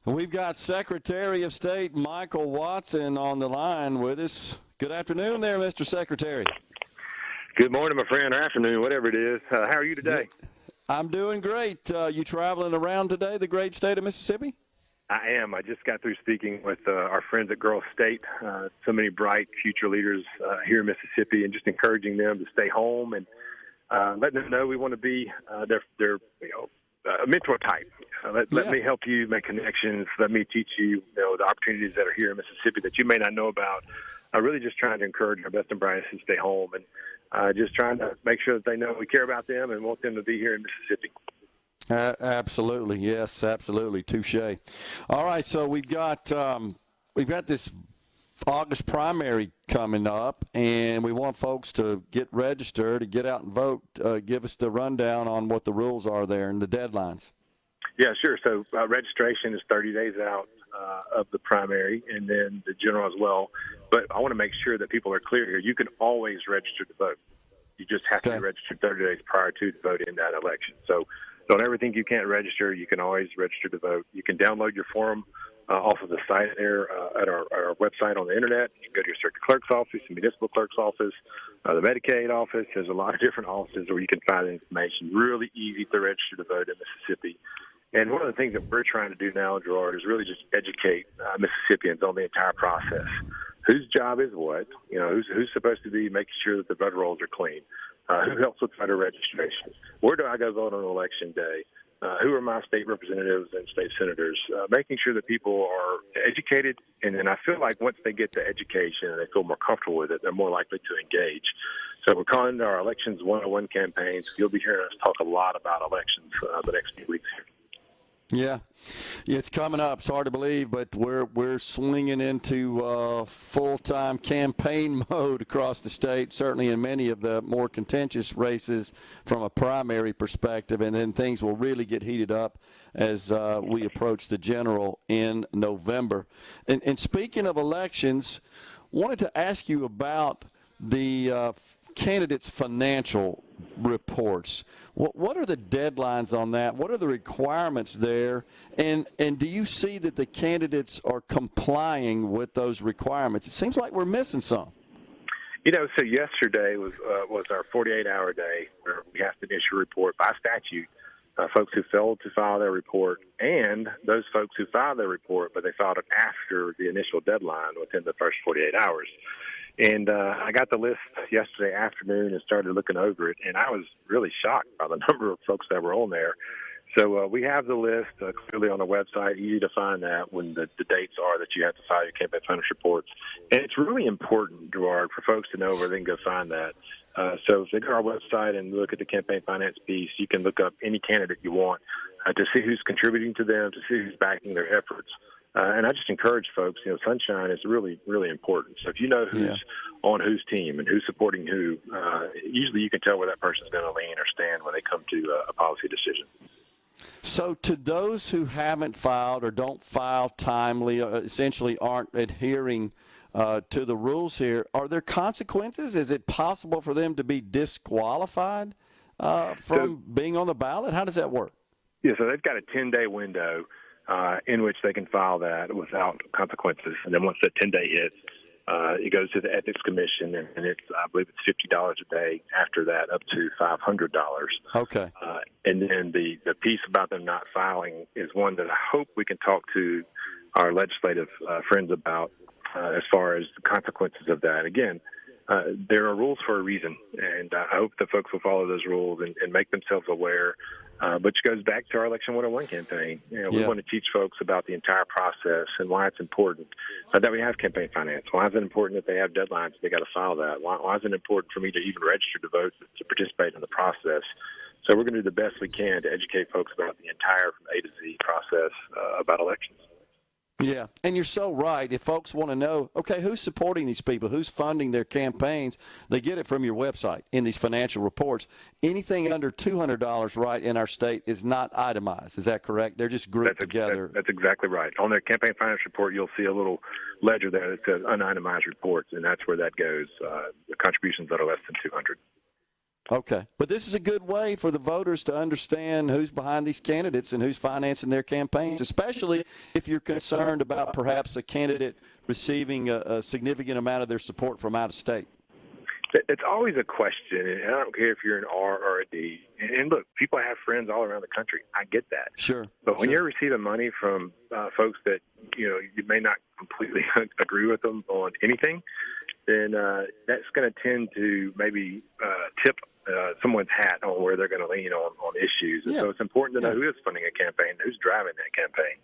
We've got Secretary of State Michael Watson on the line with us. Good afternoon there, Mr. Secretary. Good morning, my friend, or afternoon, whatever it is. How are you today? I'm doing great. You traveling around today, the great state of Mississippi? I am. I just got through speaking with our friends at Girl State, so many bright future leaders here in Mississippi, and just encouraging them to stay home and letting them know we want to be their mentor type. Let me help you make connections. Let me teach you, the opportunities that are here in Mississippi that you may not know about. Really just trying to encourage our best and brightest to stay home and just trying to make sure that they know we care about them and want them to be here in Mississippi. Absolutely, yes, absolutely, touche. All right, so we've got this August primary coming up, and we want folks to get registered, to get out and vote. Give us the rundown on what the rules are there and the deadlines. Yeah, sure. So registration is 30 days out of the primary, and then the general as well. But I want to make sure that people are clear here. You can always register to vote. You just have to be registered 30 days prior to vote in that election. So don't ever think you can't register. You can always register to vote. You can download your form off of the site there at our website on the internet. You can go to your circuit clerk's office, the municipal clerk's office, the Medicaid office. There's a lot of different offices where you can find the information. Really easy to register to vote in Mississippi. And one of the things that we're trying to do now, Gerard, is really just educate Mississippians on the entire process. Whose job is what? Who's supposed to be making sure that the voter rolls are clean? Who helps with voter registration? Where do I go vote on election day? Who are my state representatives and state senators? Making sure that people are educated, and then I feel like once they get the education and they feel more comfortable with it, they're more likely to engage. So we're calling it our Elections 101 campaign. So you'll be hearing us talk a lot about elections the next few weeks here. Yeah, it's coming up. It's hard to believe, but we're swinging into full-time campaign mode across the state, certainly in many of the more contentious races from a primary perspective, and then things will really get heated up as we approach the general in November. And speaking of elections, wanted to ask you about the candidates' financial reports. What are the deadlines on that? What are the requirements there? And do you see that the candidates are complying with those requirements? It seems like we're missing some. So yesterday was our 48-hour day where we have to issue a report by statute. Folks who failed to file their report and those folks who filed their report, but they filed it after the initial deadline within the first 48 hours. And I got the list yesterday afternoon and started looking over it, and I was really shocked by the number of folks that were on there. So we have the list clearly on the website, easy to find that when the dates are that you have to file your campaign finance reports. And it's really important, Gerard, for folks to know where they can go find that. So if they go to our website and look at the campaign finance piece, you can look up any candidate you want to see who's contributing to them, to see who's backing their efforts. And I just encourage folks, sunshine is really, really important. So if you know who's on whose team and who's supporting who, usually you can tell where that person's going to lean or stand when they come to a policy decision. So to those who haven't filed or don't file timely, or essentially aren't adhering to the rules here, are there consequences? Is it possible for them to be disqualified from being on the ballot? How does that work? Yeah, so they've got a 10-day window in which they can file that without consequences. And then once that 10-day hits, it goes to the Ethics Commission, and it's, I believe it's $50 a day after that, up to $500. Okay. And then the piece about them not filing is one that I hope we can talk to our legislative friends about as far as the consequences of that. Again, there are rules for a reason, and I hope that folks will follow those rules and make themselves aware. Which goes back to our Election 101 campaign. We want to teach folks about the entire process and why it's important that we have campaign finance. Why is it important that they have deadlines? They got to file that. Why is it important for me to even register to vote, to participate in the process? So we're going to do the best we can to educate folks about the entire from A to Z process about elections. Yeah, and you're so right. If folks want to know, okay, who's supporting these people, who's funding their campaigns, they get it from your website in these financial reports. Anything under $200 right in our state is not itemized. Is that correct? They're just grouped together. That's exactly right. On their campaign finance report, you'll see a little ledger there that says unitemized reports, and that's where that goes, the contributions that are less than $200. Okay. But this is a good way for the voters to understand who's behind these candidates and who's financing their campaigns, especially if you're concerned about perhaps a candidate receiving a significant amount of their support from out of state. It's always a question, and I don't care if you're an R or a D. And look, people have friends all around the country. I get that. Sure. But when you're receiving money from folks that, you may not completely agree with them on anything, then that's going to tend to maybe tip someone's hat on where they're going to lean on issues. And so it's important to know who is funding a campaign, who's driving that campaign.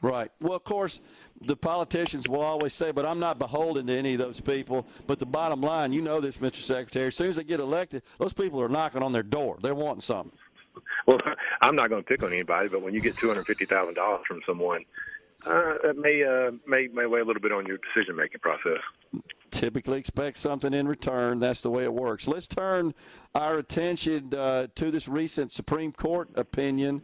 Right. Well, of course, the politicians will always say, but I'm not beholden to any of those people. But the bottom line, you know this, Mr. Secretary, as soon as they get elected, those people are knocking on their door. They're wanting something. Well, I'm not going to pick on anybody, but when you get $250,000 from someone, that may weigh a little bit on your decision-making process. Typically expect something in return. That's the way it works. Let's turn our attention to this recent Supreme Court opinion.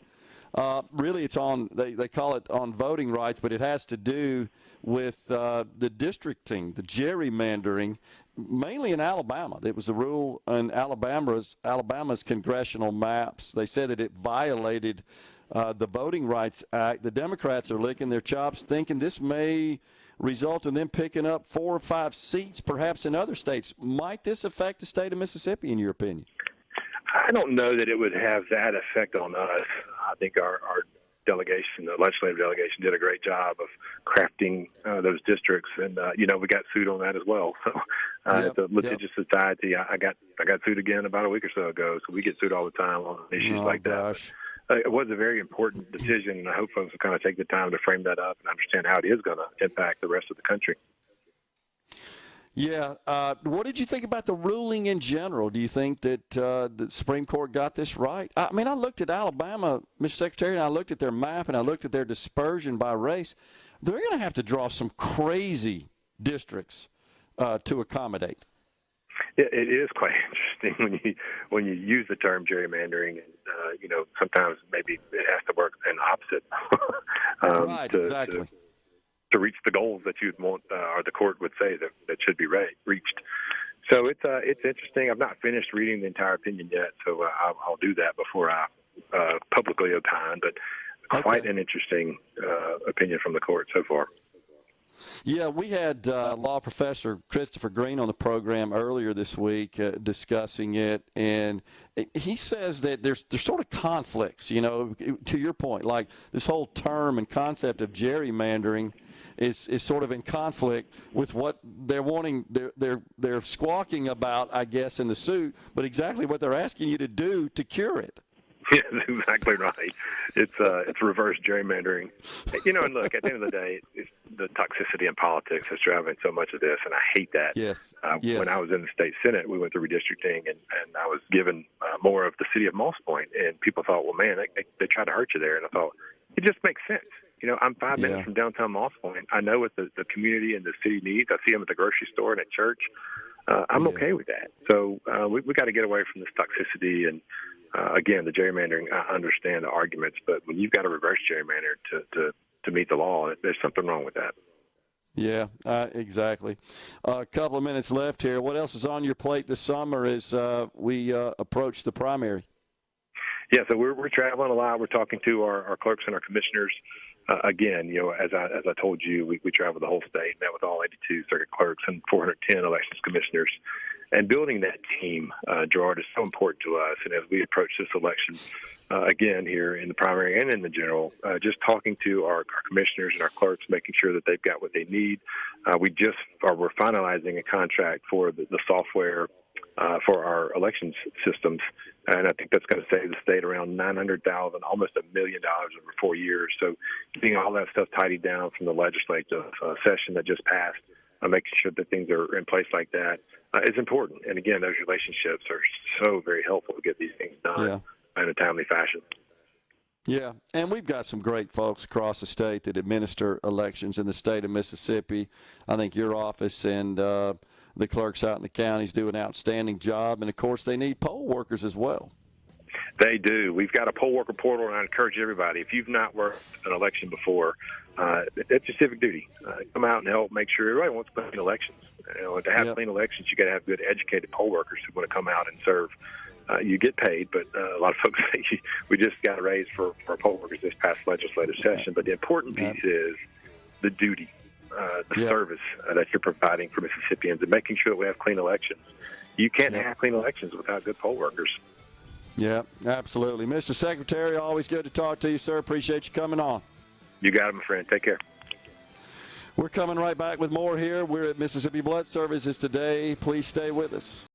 Really, it's on, they call it on voting rights, but it has to do with the districting, the gerrymandering, mainly in Alabama. It was a rule on Alabama's congressional maps. They said that it violated the Voting Rights Act. The Democrats are licking their chops, thinking this may result in them picking up 4 or 5 seats, perhaps in other states. Might this affect the state of Mississippi, in your opinion? I don't know that it would have that effect on us. I think our delegation, the legislative delegation, did a great job of crafting those districts, and we got sued on that as well. So it's a litigious society. I got sued again about a week or so ago. So we get sued all the time on issues like that. It was a very important decision, and I hope folks will kind of take the time to frame that up and understand how it is going to impact the rest of the country. Yeah. What did you think about the ruling in general? Do you think that the Supreme Court got this right? I mean, I looked at Alabama, Mr. Secretary, and I looked at their map, and I looked at their dispersion by race. They're going to have to draw some crazy districts to accommodate. It is quite interesting when you use the term gerrymandering. Sometimes maybe it has to work in opposite. Right, exactly. To reach the goals that you'd want, or the court would say that should be reached. So it's interesting. I've not finished reading the entire opinion yet, so I'll do that before I publicly opine. But quite an interesting opinion from the court so far. Yeah, we had law professor Christopher Green on the program earlier this week discussing it, and he says that there's sort of conflicts, to your point, like this whole term and concept of gerrymandering is sort of in conflict with what they're wanting, they're squawking about, I guess, in the suit, but exactly what they're asking you to do to cure it. Yeah, that's exactly right. It's reverse gerrymandering. And look, at the end of the day, it's the toxicity in politics that's driving so much of this, and I hate that. Yes. When I was in the state Senate, we went through redistricting, and I was given more of the city of Moss Point, and people thought, well, man, they tried to hurt you there. And I thought, it just makes sense. I'm 5 minutes from downtown Moss Point. I know what the community and the city needs. I see them at the grocery store and at church. I'm okay with that. So we got to get away from this toxicity. And, again, the gerrymandering, I understand the arguments, but when you've got to reverse gerrymander to meet the law, there's something wrong with that. Yeah, exactly. A couple of minutes left here. What else is on your plate this summer as we approach the primary? Yeah, so we're traveling a lot. We're talking to our clerks and our commissioners. Again, as I told you, we traveled the whole state, met with all 82 circuit clerks and 410 elections commissioners. And building that team, Gerard, is so important to us. And as we approach this election, again, here in the primary and in the general, just talking to our commissioners and our clerks, making sure that they've got what they need. We're finalizing a contract for the software for our elections systems. And I think that's going to save the state around $900,000, almost $1 million over 4 years. So getting all that stuff tidied down from the legislative session that just passed, making sure that things are in place like that is important. And again, those relationships are so very helpful to get these things done in a timely fashion. Yeah, and we've got some great folks across the state that administer elections in the state of Mississippi. I think your office and the clerks out in the counties do an outstanding job. And, of course, they need poll workers as well. They do. We've got a poll worker portal, and I encourage everybody, if you've not worked an election before, it's your civic duty. Come out and help make sure everybody wants to play in elections. To have clean elections, you got to have good, educated poll workers who want to come out and serve. You get paid, but a lot of folks say we just got a raise for our poll workers this past legislative session. But the important piece is the duty, the service that you're providing for Mississippians, and making sure that we have clean elections. You can't have clean elections without good poll workers. Yeah, absolutely. Mr. Secretary, always good to talk to you, sir. Appreciate you coming on. You got it, my friend. Take care. We're coming right back with more here. We're at Mississippi Blood Services today. Please stay with us.